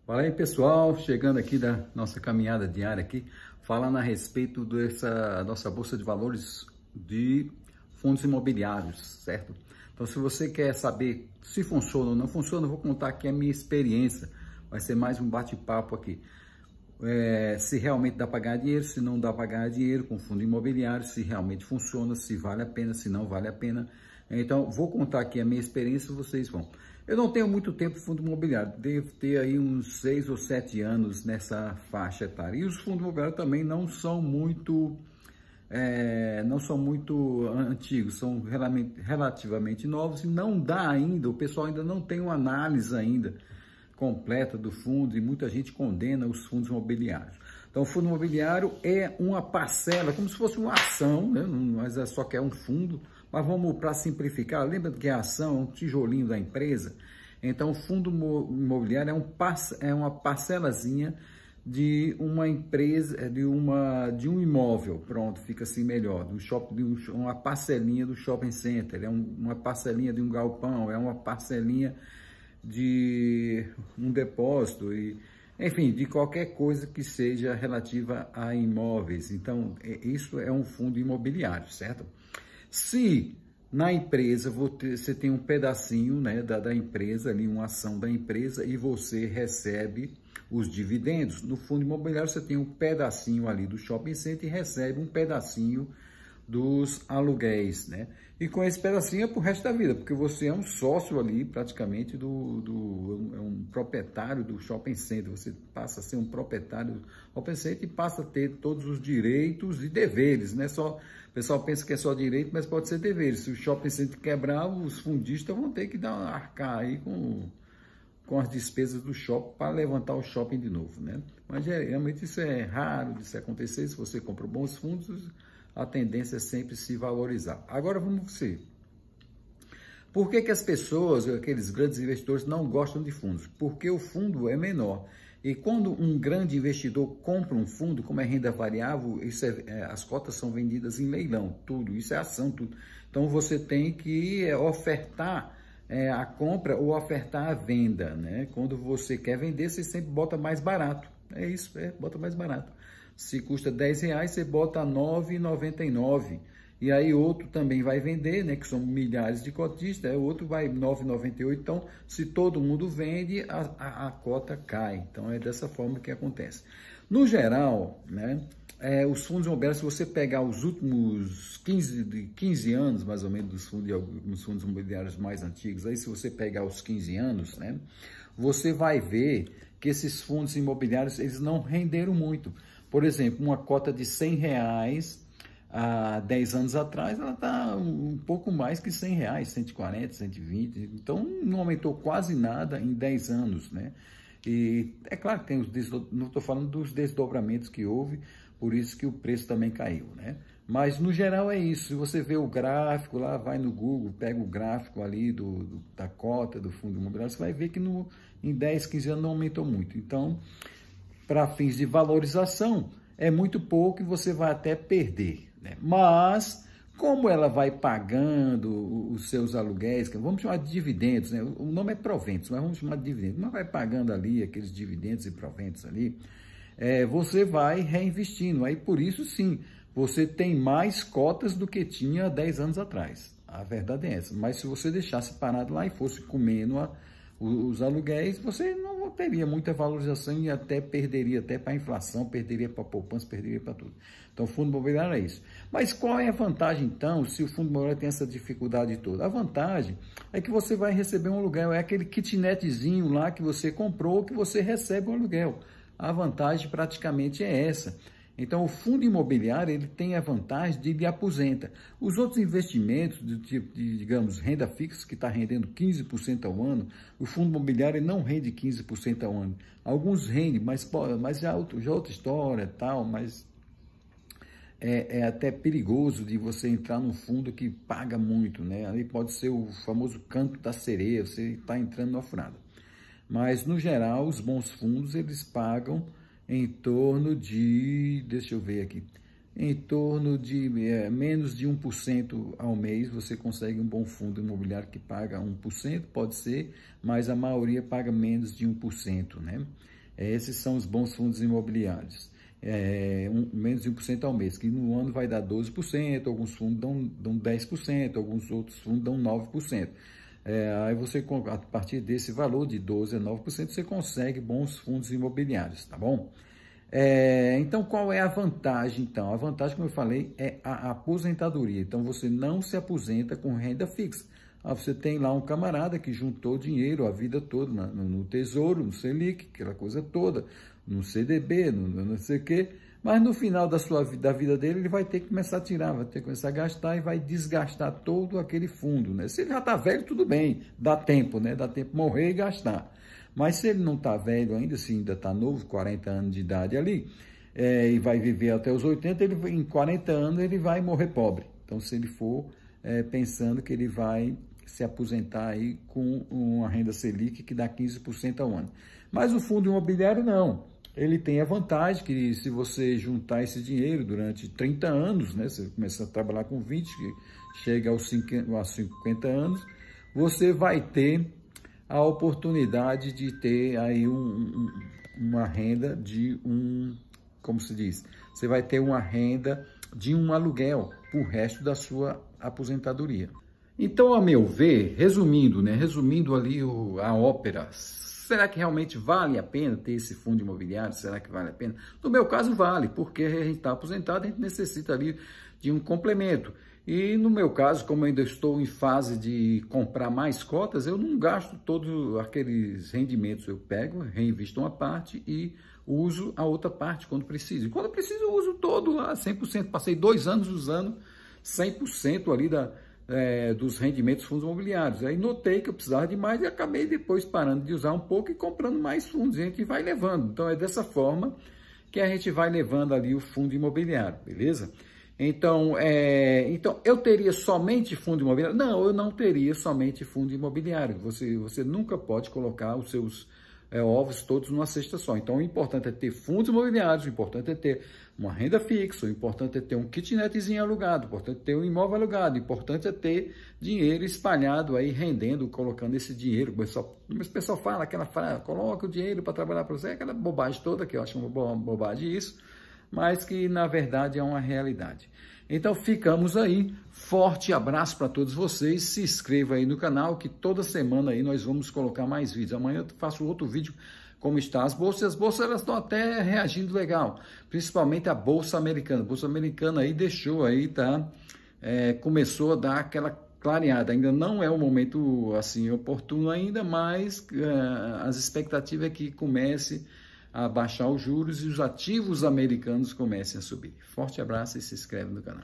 Fala aí, pessoal, chegando aqui da nossa caminhada diária aqui, falando a respeito dessa nossa bolsa de valores de fundos imobiliários, certo? Então, se você quer saber se funciona ou não funciona, eu vou contar aqui a minha experiência. Vai ser mais um bate-papo aqui. Se realmente dá para ganhar dinheiro, se não dá para ganhar dinheiro com fundo imobiliário, se realmente funciona, se vale a pena, se não vale a pena. Então, vou contar aqui a minha experiência, vocês vão. Eu não tenho muito tempo de fundo imobiliário, devo ter aí uns 6 ou 7 anos nessa faixa etária. E os fundos imobiliários também não são muito antigos, são relativamente novos e não dá ainda, o pessoal ainda não tem uma análise ainda completa do fundo e muita gente condena os fundos imobiliários. Então, o fundo imobiliário é uma parcela, como se fosse uma ação, né? Mas só que é um fundo. Mas vamos para simplificar, lembra que a ação é um tijolinho da empresa? Então, o fundo imobiliário é uma parcelazinha de uma empresa, de um imóvel, pronto, fica assim melhor, uma parcelinha do shopping center, uma parcelinha de um galpão, é uma parcelinha de um depósito, enfim, de qualquer coisa que seja relativa a imóveis. Então, isso é um fundo imobiliário, certo? Se na empresa você tem um pedacinho, né, da empresa, ali, uma ação da empresa, e você recebe os dividendos, no fundo imobiliário você tem um pedacinho ali do shopping center e recebe um pedacinho dos aluguéis, né? E com esse pedacinho é pro resto da vida, porque você é um sócio ali, praticamente, é um proprietário do shopping center. Você passa a ser um proprietário do shopping center e passa a ter todos os direitos e deveres, né? O pessoal pensa que é só direito, mas pode ser deveres. Se o shopping center quebrar, os fundistas vão ter que arcar aí com as despesas do shopping para levantar o shopping de novo, né? Mas realmente isso é raro de se acontecer. Se você compra bons fundos, a tendência é sempre se valorizar. Agora vamos ver. Por que as pessoas, aqueles grandes investidores, não gostam de fundos? Porque o fundo é menor. E quando um grande investidor compra um fundo, como é renda variável, as cotas são vendidas em leilão, tudo, isso é ação, tudo. Então você tem que ofertar a compra ou ofertar a venda, né? Quando você quer vender, você sempre bota mais barato. É isso, bota mais barato. Se custa R$10, você bota R$ 9,99. E aí outro também vai vender, né? Que são milhares de cotistas, outro vai R$ 9,98. Então, se todo mundo vende, a cota cai. Então, é dessa forma que acontece. No geral, né? Os fundos imobiliários, se você pegar os últimos 15 anos, mais ou menos, dos fundos imobiliários mais antigos, aí se você pegar os 15 anos, né? Você vai ver que esses fundos imobiliários, eles não renderam muito. Por exemplo, uma cota de R$100 há 10 anos atrás, ela está um pouco mais que R$100, 140, 120. Então, não aumentou quase nada em 10 anos, né? E é claro que tem não estou falando dos desdobramentos que houve, por isso que o preço também caiu, né? Mas, no geral, é isso. Se você vê o gráfico lá, vai no Google, pega o gráfico ali da cota do fundo imobiliário, você vai ver que em 10, 15 anos não aumentou muito. Então, para fins de valorização, é muito pouco e você vai até perder, né? Mas, como ela vai pagando os seus aluguéis, que vamos chamar de dividendos, né? O nome é proventos, mas vamos chamar de dividendos, mas vai pagando ali aqueles dividendos e proventos ali, você vai reinvestindo. Aí, por isso, sim, você tem mais cotas do que tinha 10 anos atrás. A verdade é essa. Mas se você deixasse parado lá e fosse comendo os aluguéis, você não teria muita valorização e até perderia até para a inflação, perderia para a poupança, perderia para tudo. Então, o fundo imobiliário é isso. Mas qual é a vantagem, então, se o fundo imobiliário tem essa dificuldade toda? A vantagem é que você vai receber um aluguel, é aquele kitnetzinho lá que você comprou, que você recebe um aluguel. A vantagem praticamente é essa. Então, o fundo imobiliário, ele tem a vantagem de lhe aposenta. Os outros investimentos, do tipo de, digamos, renda fixa, que está rendendo 15% ao ano, o fundo imobiliário não rende 15% ao ano. Alguns rendem, mas já é outra história, tal, mas é até perigoso de você entrar num fundo que paga muito, né? Ali pode ser o famoso canto da sereia, você está entrando na furada. Mas, no geral, os bons fundos, eles pagam em torno de, deixa eu ver aqui, em torno de menos de 1% ao mês, você consegue um bom fundo imobiliário que paga 1%, pode ser, mas a maioria paga menos de 1%, né? Esses são os bons fundos imobiliários. Menos de 1% ao mês, que no ano vai dar 12%, alguns fundos dão 10%, alguns outros fundos dão 9%. Aí você, a partir desse valor de 12% a 9%, você consegue bons fundos imobiliários, tá bom? Então, qual é a vantagem, então? A vantagem, como eu falei, é a aposentadoria. Então, você não se aposenta com renda fixa. Você tem lá um camarada que juntou dinheiro a vida toda no Tesouro, no Selic, aquela coisa toda, no CDB, no não sei o quê, mas no final da vida dele, ele vai ter que começar a tirar, vai ter que começar a gastar e vai desgastar todo aquele fundo, né? Se ele já está velho, tudo bem, dá tempo, né? Dá tempo de morrer e gastar. Mas se ele não está velho ainda, se ainda está novo, 40 anos de idade ali, e vai viver até os 80, em 40 anos ele vai morrer pobre. Então, se ele for pensando que ele vai se aposentar aí com uma renda Selic que dá 15% ao ano. Mas o fundo imobiliário não. Ele tem a vantagem que se você juntar esse dinheiro durante 30 anos, né, você começa a trabalhar com 20, chega aos 50 anos, você vai ter a oportunidade de ter aí uma renda de como se diz, você vai ter uma renda de um aluguel por resto da sua aposentadoria. Então, a meu ver, resumindo ali a ópera, será que realmente vale a pena ter esse fundo imobiliário? Será que vale a pena? No meu caso, vale, porque a gente está aposentado, a gente necessita ali de um complemento. E no meu caso, como eu ainda estou em fase de comprar mais cotas, eu não gasto todos aqueles rendimentos. Eu pego, reinvisto uma parte e uso a outra parte quando preciso. E quando preciso, eu uso todo lá, 100%. Passei 2 anos usando 100% ali dos rendimentos dos fundos imobiliários. Aí notei que eu precisava de mais e acabei depois parando de usar um pouco e comprando mais fundos. E a gente vai levando. Então, é dessa forma que a gente vai levando ali o fundo imobiliário, beleza? Então, eu teria somente fundo imobiliário? Não, eu não teria somente fundo imobiliário. Você nunca pode colocar os seus ovos todos numa cesta só. Então, o importante é ter fundos imobiliários, o importante é ter uma renda fixa, o importante é ter um kitnetzinho alugado, o importante é ter um imóvel alugado, o importante é ter dinheiro espalhado aí, rendendo, colocando esse dinheiro. O pessoal fala aquela frase, coloca o dinheiro para trabalhar para você, aquela bobagem toda, que eu acho uma bobagem isso, mas que na verdade é uma realidade. Então ficamos aí, forte abraço para todos vocês, se inscreva aí no canal que toda semana aí nós vamos colocar mais vídeos. Amanhã eu faço outro vídeo como está as bolsas elas estão até reagindo legal, principalmente a Bolsa Americana. A Bolsa Americana aí deixou aí, tá? Começou a dar aquela clareada, ainda não é o momento assim oportuno ainda, mas as expectativas é que comece a baixar os juros e os ativos americanos comecem a subir. Forte abraço e se inscreve no canal.